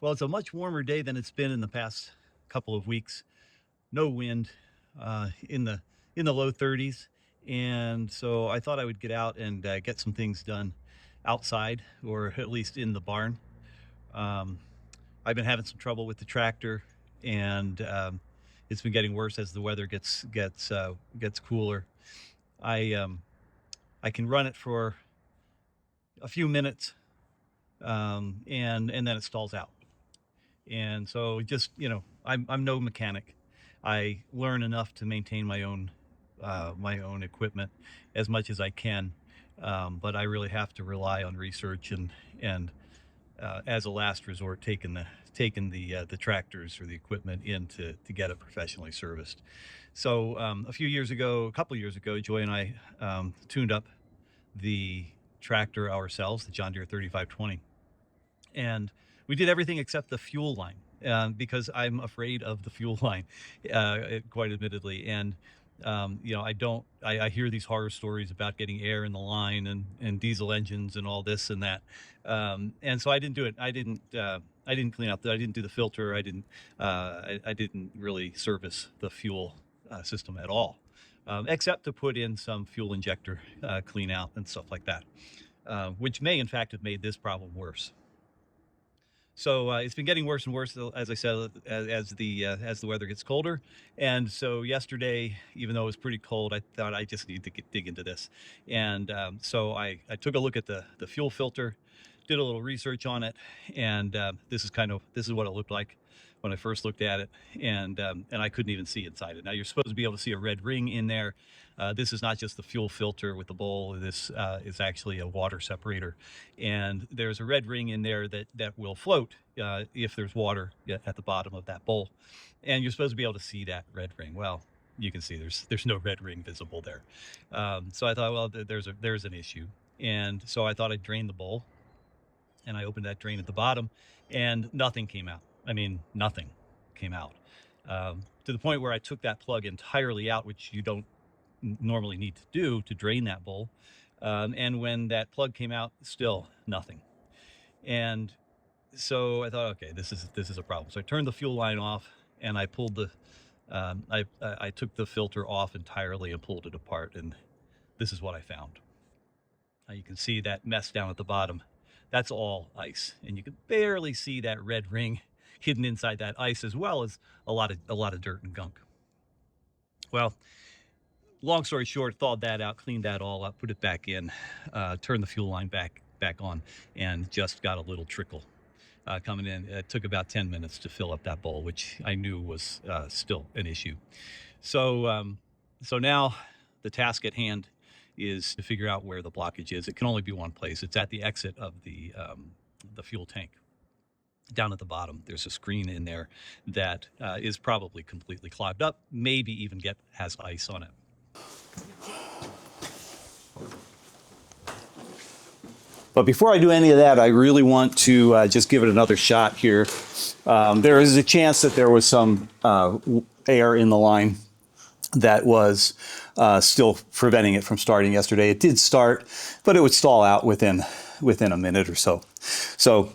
Well, it's a much warmer day than it's been in the past couple of weeks. No wind, in the low 30s, and so I thought I would get out and get some things done outside, or at least in the barn. Um, I've been having some trouble with the tractor, and it's been getting worse as the weather gets cooler. I I can run it for a few minutes, and then it stalls out. And so just, I'm no mechanic. I learn enough to maintain my own equipment as much as I can, but I really have to rely on research and as a last resort, taking the tractors or the equipment in to get it professionally serviced. So a couple years ago, Joy and I tuned up the tractor ourselves, the John Deere 3520, and we did everything except the fuel line, because I'm afraid of the fuel line, quite admittedly. And I hear these horror stories about getting air in the line and diesel engines and all this and that, and so I didn't do it. I didn't clean up. I didn't do the filter. I didn't really service the fuel system at all, except to put in some fuel injector clean out and stuff like that, which may in fact have made this problem worse. So it's been getting worse and worse, as I said, as the weather gets colder. And so yesterday, even though it was pretty cold, I thought I just need to dig into this. And so I took a look at the fuel filter, did a little research on it, and this is what it looked like when I first looked at it, and I couldn't even see inside it. Now you're supposed to be able to see a red ring in there. This is not just the fuel filter with the bowl. This is actually a water separator, and there's a red ring in there that will float if there's water at the bottom of that bowl, and you're supposed to be able to see that red ring. Well, you can see there's no red ring visible there. So I thought, well, there's an issue, and so I thought I'd drain the bowl, and I opened that drain at the bottom, and nothing came out. I mean, nothing came out, to the point where I took that plug entirely out, which you don't normally need to do to drain that bowl. And when that plug came out, still nothing. And so I thought, okay, this is a problem. So I turned the fuel line off, and I pulled I took the filter off entirely and pulled it apart, and this is what I found. You can see that mess down at the bottom. That's all ice, and you can barely see that red ring hidden inside that ice, as well as a lot of dirt and gunk. Well, long story short, thawed that out, cleaned that all up, put it back in, turned the fuel line back on, and just got a little trickle coming in. It took about 10 minutes to fill up that bowl, which I knew was still an issue. So now the task at hand is to figure out where the blockage is. It can only be one place. It's at the exit of the fuel tank. Down at the bottom, there's a screen in there that is probably completely clogged up, maybe even has ice on it. But before I do any of that, I really want to just give it another shot here. There is a chance that there was some air in the line that was still preventing it from starting yesterday. It did start, but it would stall out within a minute or so. So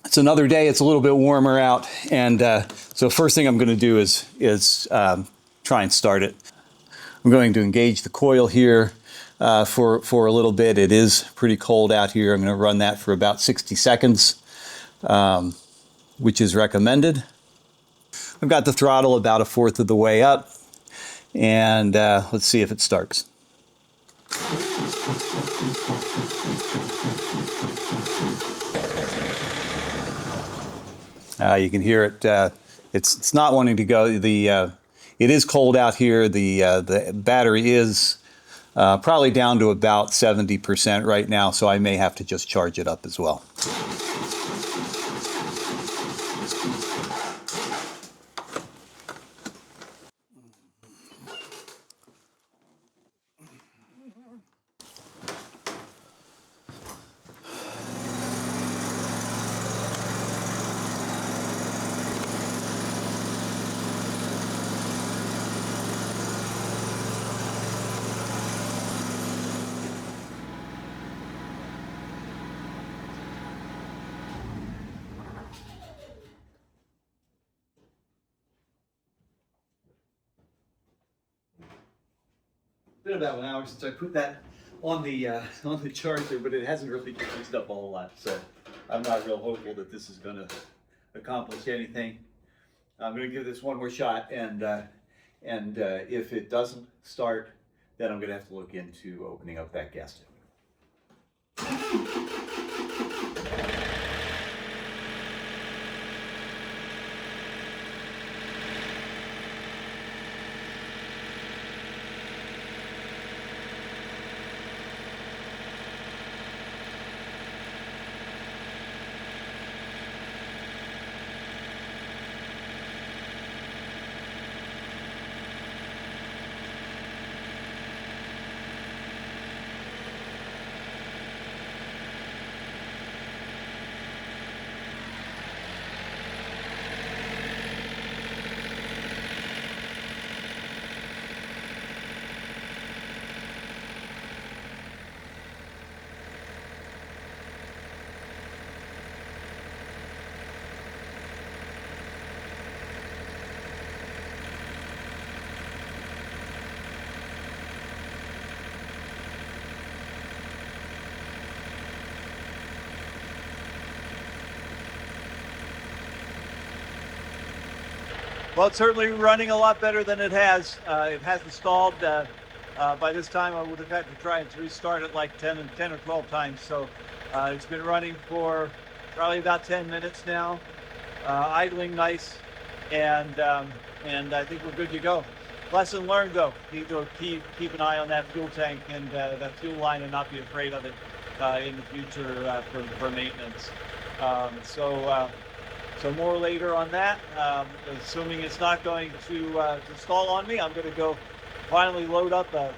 it's another day. It's a little bit warmer out, and so first thing I'm going to do is try and start it. I'm going to engage the coil here for a little bit. It is pretty cold out here. I'm going to run that for about 60 seconds, which is recommended. I've got the throttle about 1/4 of the way up, and let's see if it starts. You can hear it. It's not wanting to go. It is cold out here. The battery is probably down to about 70% right now, so I may have to just charge it up as well. been about an hour since I put that on the charger, but it hasn't really used up a whole lot. So I'm not real hopeful that this is going to accomplish anything. I'm going to give this one more shot, and if it doesn't start, then I'm going to have to look into opening up that gas tank. Well, it's certainly running a lot better than it has. It hasn't stalled. By this time, I would have had to try and restart it like 10 or 12 times. So it's been running for probably about 10 minutes now, idling nice, and I think we're good to go. Lesson learned, though. Need to keep an eye on that fuel tank and that fuel line, and not be afraid of it in the future for maintenance. So more later on that. Assuming it's not going to stall on me, I'm going to go finally load up a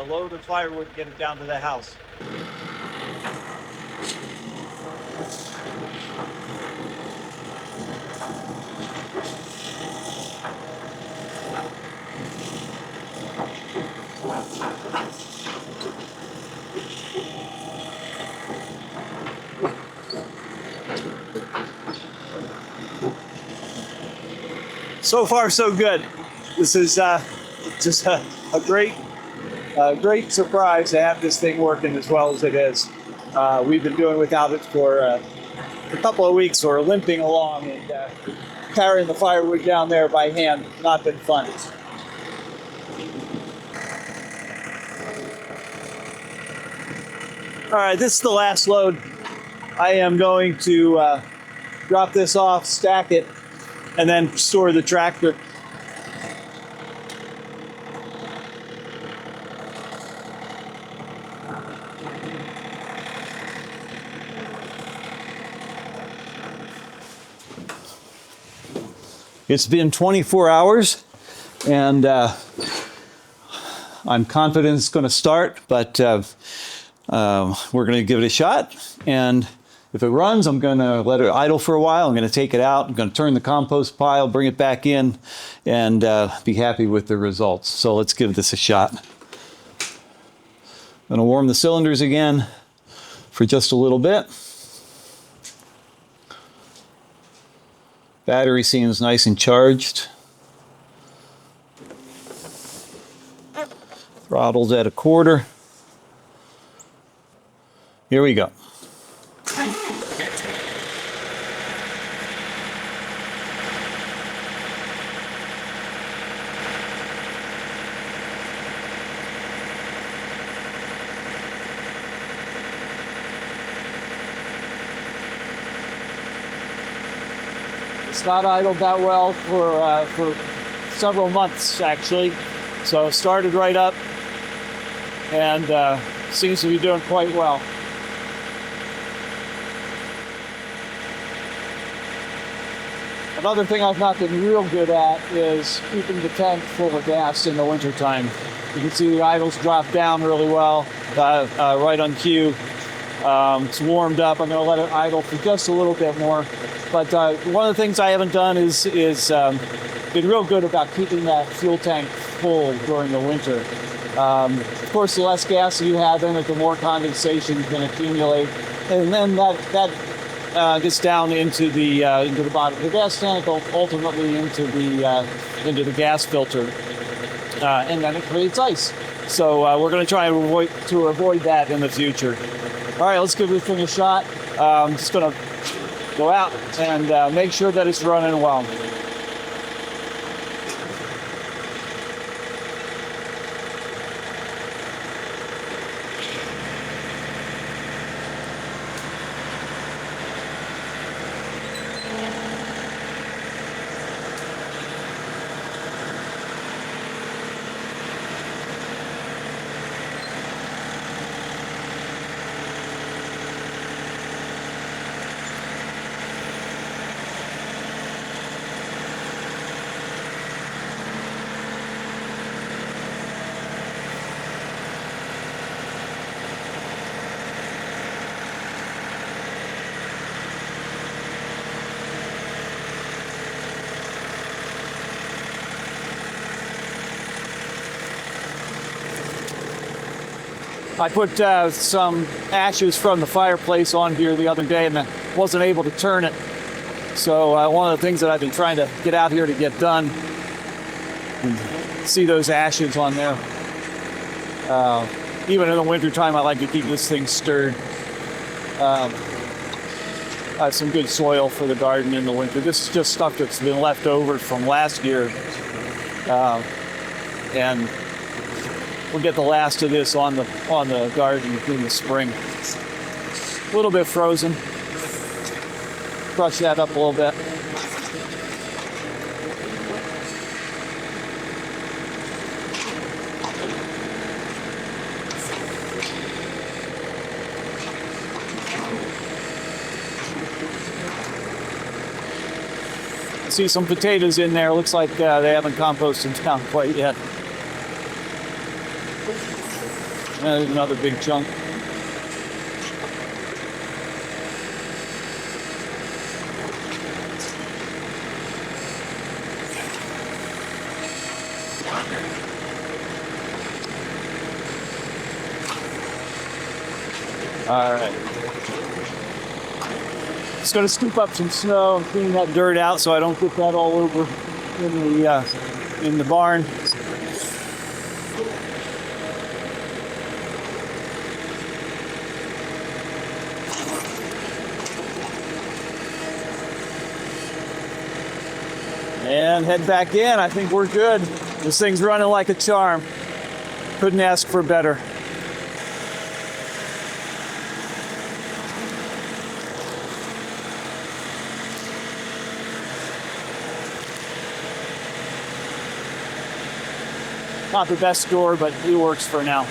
load of firewood and get it down to the house. So far, so good. This is just a great surprise to have this thing working as well as it is. We've been doing without it for a couple of weeks, or limping along, and carrying the firewood down there by hand. Not been fun. All right, this is the last load. I am going to drop this off, stack it, and then store the tractor. It's been 24 hours, and I'm confident it's going to start, but we're going to give it a shot. And if it runs, I'm going to let it idle for a while. I'm going to take it out. I'm going to turn the compost pile, bring it back in, and be happy with the results. So let's give this a shot. I'm going to warm the cylinders again for just a little bit. Battery seems nice and charged. Throttle's at 1/4. Here we go. It's not idled that well for several months, actually. So started right up, and seems to be doing quite well. Another thing I've not been real good at is keeping the tank full of gas in the wintertime. You can see the idles drop down really well, right on cue. It's warmed up. I'm going to let it idle for just a little bit more. But one of the things I haven't done is been real good about keeping that fuel tank full during the winter. Of course, the less gas you have in it, the more condensation can accumulate, and then that gets down into the bottom of the gas tank, ultimately into the gas filter, and then it creates ice. So we're going to try and avoid that in the future. All right, let's give this thing a shot. I'm just going to go out and make sure that it's running well. I put some ashes from the fireplace on here the other day and I wasn't able to turn it. So one of the things that I've been trying to get out here to get done, see those ashes on there. Even in the wintertime, I like to keep this thing stirred. I have some good soil for the garden in the winter. This is just stuff that's been left over from last year. And we'll get the last of this on the garden in the spring. A little bit frozen. Brush that up a little bit. See some potatoes in there. Looks like they haven't composted down quite yet. There's another big chunk. All right. Just going to scoop up some snow and clean that dirt out so I don't get that all over in the barn. And head back in. I think we're good. This thing's running like a charm. Couldn't ask for better. Not the best store, but it works for now.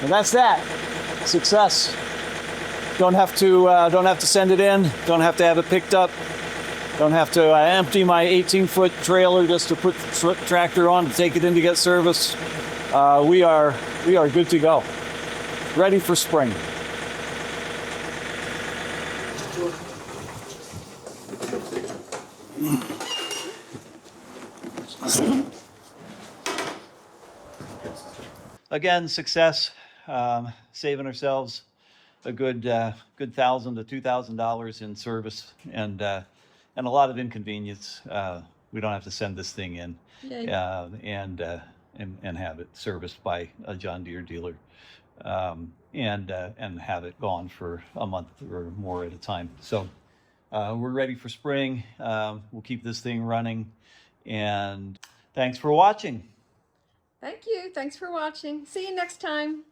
And that's that. Success. Don't have to send it in. Don't have to have it picked up. Don't have to empty my 18-foot trailer just to put the tractor on to take it in to get service. We are good to go. Ready for spring. Again, success, saving ourselves a good $1,000 to $2,000 in service and a lot of inconvenience. We don't have to send this thing in and have it serviced by a John Deere dealer and have it gone for a month or more at a time. So we're ready for spring. We'll keep this thing running, and thanks for watching. Thank you. Thanks for watching. See you next time.